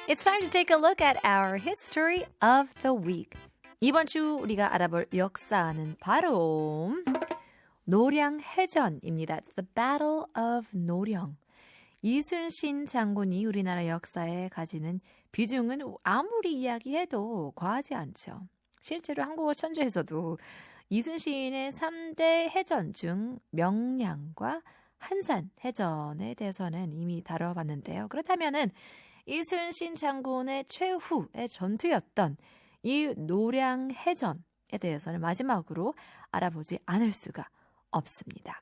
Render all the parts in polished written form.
It's time to take a look at our history of the week. 이번 주 우리가 알아볼 역사는 바로 노량해전입니다. It's the Battle of 노량. 이순신 장군이 우리나라 역사에 가지는 비중은 아무리 이야기해도 과하지 않죠. 실제로 한국어 천주에서도 이순신의 3대 해전 중 명량과 한산 해전에 대해서는 이미 다뤄봤는데요. 그렇다면은 이순신 장군의 최후의 전투였던 이 노량해전에 대해서는 마지막으로 알아보지 않을 수가 없습니다.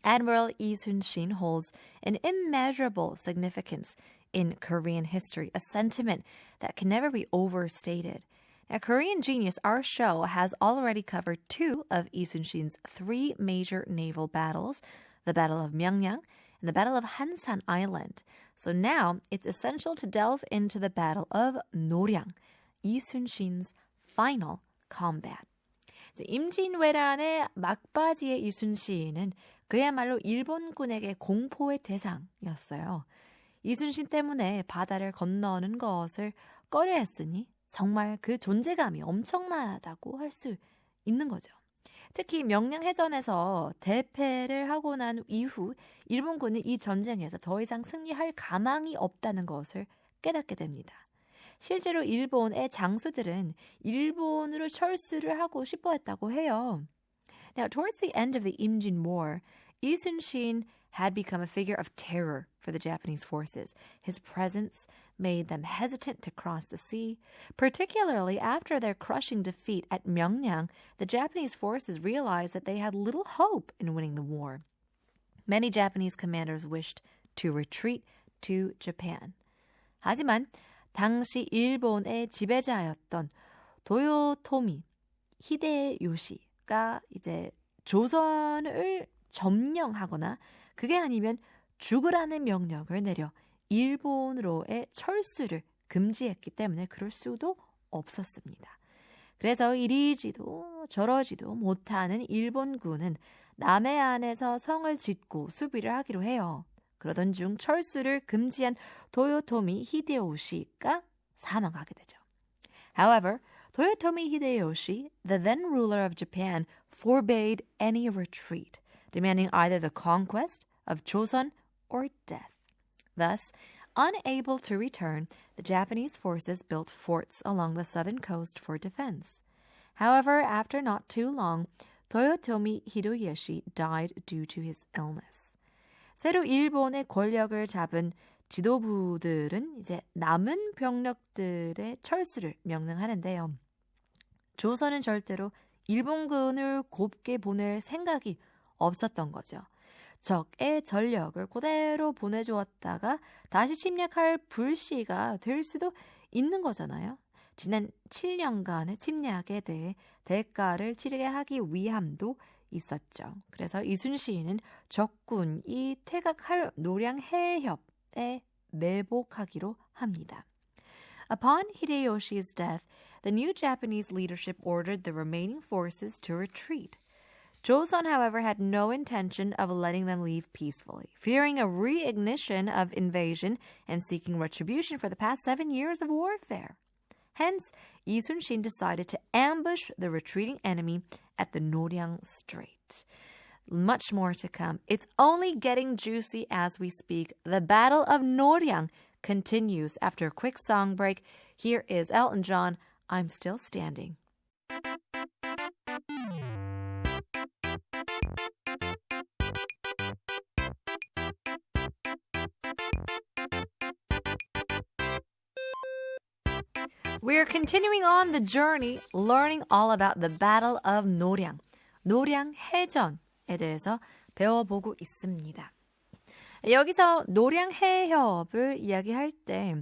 Admiral Lee Sun-shin holds an immeasurable significance in Korean history, a sentiment that can never be overstated. Now, Korean Genius, our show, has already covered two of Lee Sun-shin's three major naval battles, the Battle of Myeongyang and the Battle of Hansan Island. So now it's essential to delve into the Battle of Noryang, Lee Sun-shin's final combat. 임진왜란의 막바지의 이순신은 그야말로 일본군에게 공포의 대상이었어요. 이순신 때문에 바다를 건너는 것을 꺼려했으니 정말 그 존재감이 엄청나다고 할 수 있는 거죠. 특히 명량해전에서 대패를 하고 난 이후 일본군은 이 전쟁에서 더 이상 승리할 가망이 없다는 것을 깨닫게 됩니다. 실제로 일본의 장수들은 일본으로 철수를 하고 싶어 했다고 해요. Now, towards the end of the Imjin War, Lee Sun-shin had become a figure of terror for the Japanese forces. His presence made them hesitant to cross the sea. Particularly after their crushing defeat at Myeongyang, the Japanese forces realized that they had little hope in winning the war. Many Japanese commanders wished to retreat to Japan. 하지만 당시 일본의 지배자였던 도요토미 히데요시가 이제 조선을 점령하거나 그게 아니면 죽으라는 명령을 내려 일본으로의 철수를 금지했기 때문에 그럴 수도 없었습니다. 그래서 이리지도 저러지도 못하는 일본군은 남해안에서 성을 짓고 수비를 하기로 해요. 그러던 중 철수를 금지한 도요토미 히데요시가 사망하게 되죠. However, Toyotomi Hideyoshi, the then ruler of Japan, forbade any retreat, demanding either the conquest of Joseon or death. Thus, unable to return, the Japanese forces built forts along the southern coast for defense. However, after not too long, Toyotomi Hideyoshi died due to his illness. 새로 일본의 권력을 잡은 지도부들은 이제 남은 병력들의 철수를 명령하는데요. 조선은 절대로 일본군을 곱게 보낼 생각이 없었던 거죠. 적의 전력을 그대로 보내주었다가 다시 침략할 불씨가 될 수도 있는 거잖아요. 지난 7년간의 침략에 대해 대가를 치르게 하기 위함도 있었죠. 그래서 이순신은 적군이 퇴각할 노량해협에 매복하기로 합니다. Upon Hideyoshi's death, the new Japanese leadership ordered the remaining forces to retreat. Joseon, however, had no intention of letting them leave peacefully, fearing a reignition of invasion and seeking retribution for the past 7 years of warfare. Hence, Lee Sun-shin decided to ambush the retreating enemy at the Noryang Strait. Much more to come. It's only getting juicy as we speak. The Battle of Noryang continues after a quick song break. Here is Elton John, I'm Still Standing. We're continuing on the journey, learning all about the Battle of Noryang, 노량해전에 대해서 배워보고 있습니다. 여기서 노량해협을 이야기할 때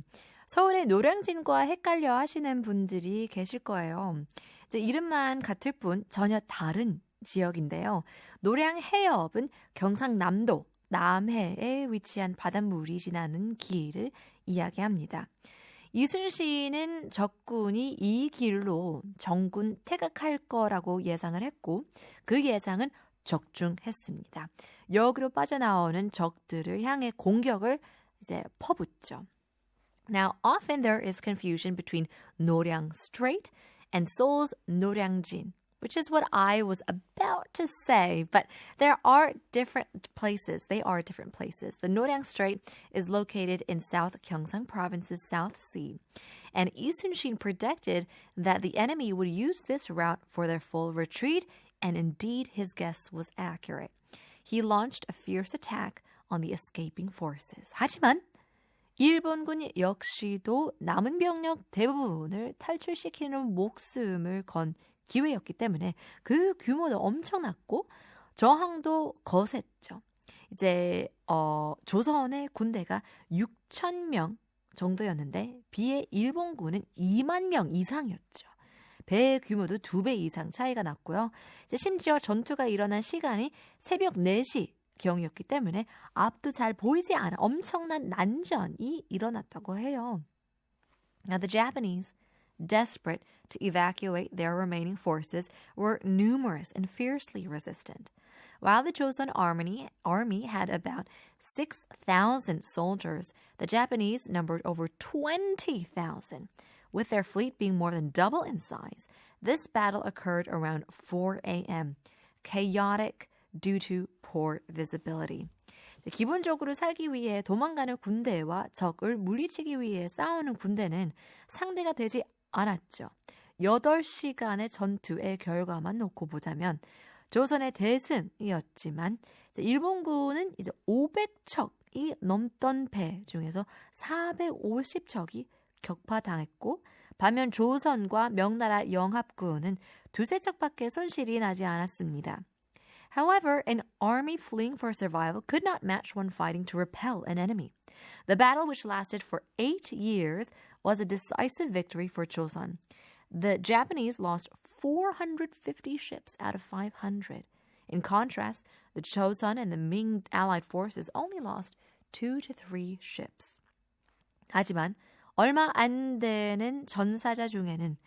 서울의 노량진과 헷갈려 하시는 분들이 계실 거예요. 이제 이름만 같을 뿐 전혀 다른 지역인데요. 노량해협은 경상남도 남해에 위치한 바닷물이 지나는 길을 이야기합니다. 이순신은 적군이 이 길로 정군 퇴각할 거라고 예상을 했고 그 예상은 적중했습니다. 역으로 빠져나오는 적들을 향해 공격을 이제 퍼붓죠. Now, often there is confusion between Noryang Strait and Seoul's Noryangjin, which is what I was about to say, but there are different places. They are different places. The Noryang Strait is located in South Gyeongsang Province's South Sea, and Lee Sun-shin predicted that the enemy would use this route for their full retreat, and indeed his guess was accurate. He launched a fierce attack on the escaping forces. 하지만 일본군 역시도 남은 병력 대부분을 탈출시키는 목숨을 건 기회였기 때문에 그 규모도 엄청났고 저항도 거셌죠. 이제 조선의 군대가 6,000명 정도였는데 비해 일본군은 2만 명 이상이었죠. 배의 규모도 2배 이상 차이가 났고요. 이제 심지어 전투가 일어난 시간이 새벽 4시 경이었기 때문에 앞도 잘 보이지 않아 엄청난 난전이 일어났다고 해요. Now the Japanese, desperate to evacuate their remaining forces, were numerous and fiercely resistant. While the Joseon army had about 6,000 soldiers, the Japanese numbered over 20,000. With their fleet being more than double in size, this battle occurred around 4 a.m., chaotic due to poor visibility. 기본적으로 살기 위해 도망가는 군대와 적을 물리치기 위해 싸우는 군대는 상대가 되지 않았죠. 8시간의 전투의 결과만 놓고 보자면 조선의 대승이었지만 일본군은 이제 500척이 넘던 배 중에서 450척이 격파당했고 반면 조선과 명나라 영합군은 2~3척밖에 손실이 나지 않았습니다. However, an army fleeing for survival could not match one fighting to repel an enemy. The battle, which lasted for 8 years, was a decisive victory for Joseon. The Japanese lost 450 ships out of 500. In contrast, the Joseon and the Ming allied forces only lost 2 to 3 ships. 하지만 얼마 안 되는 전사자 중에는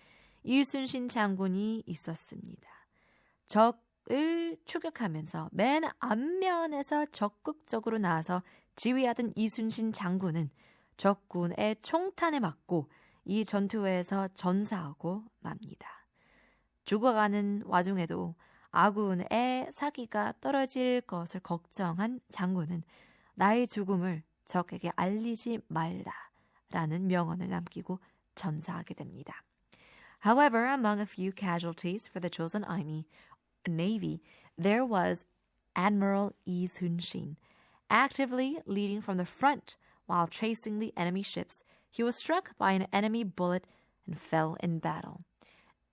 이순신 장군이 있었습니다. 적을 추격하면서 맨 앞면에서 적극적으로 나와서 지휘하던 이순신 장군은 적군의 총탄에 맞고 이 전투에서 전사하고 맙니다. 죽어가는 와중에도 아군의 사기가 떨어질 것을 걱정한 장군은 나의 죽음을 적에게 알리지 말라라는 명언을 남기고 전사하게 됩니다. However, among a few casualties for the Joseon Navy, there was Admiral Lee Sun-shin. Actively leading from the front while chasing the enemy ships, he was struck by an enemy bullet and fell in battle.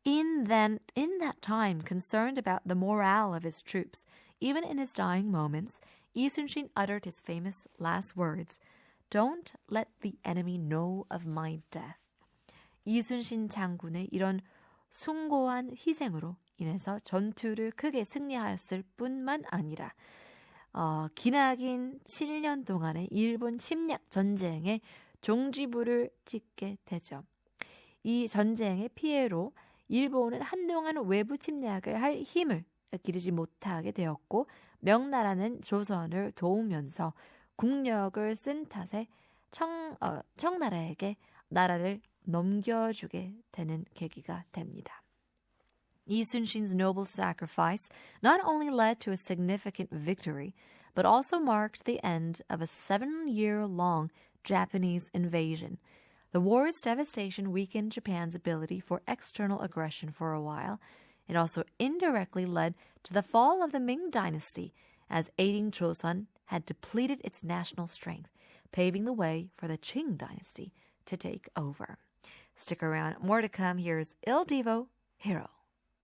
In that time, concerned about the morale of his troops, even in his dying moments, Lee Sun-shin uttered his famous last words, "Don't let the enemy know of my death." 이순신 장군의 이런 숭고한 희생으로 인해서 전투를 크게 승리하였을 뿐만 아니라 기나긴 7년 동안의 일본 침략 전쟁의 종지부를 찍게 되죠. 이 전쟁의 피해로 일본은 한동안 외부 침략을 할 힘을 기르지 못하게 되었고 명나라는 조선을 도우면서 국력을 쓴 탓에 청나라에게 나라를 넘겨주게 되는 계기가 됩니다. Lee Sun-shin's noble sacrifice not only led to a significant victory, but also marked the end of a 7-year-long Japanese invasion. The war's devastation weakened Japan's ability for external aggression for a while. It also indirectly led to the fall of the Ming dynasty, as aiding Joseon had depleted its national strength, paving the way for the Qing dynasty to take over. Stick around, more to come. Here's Il Divo, Hero.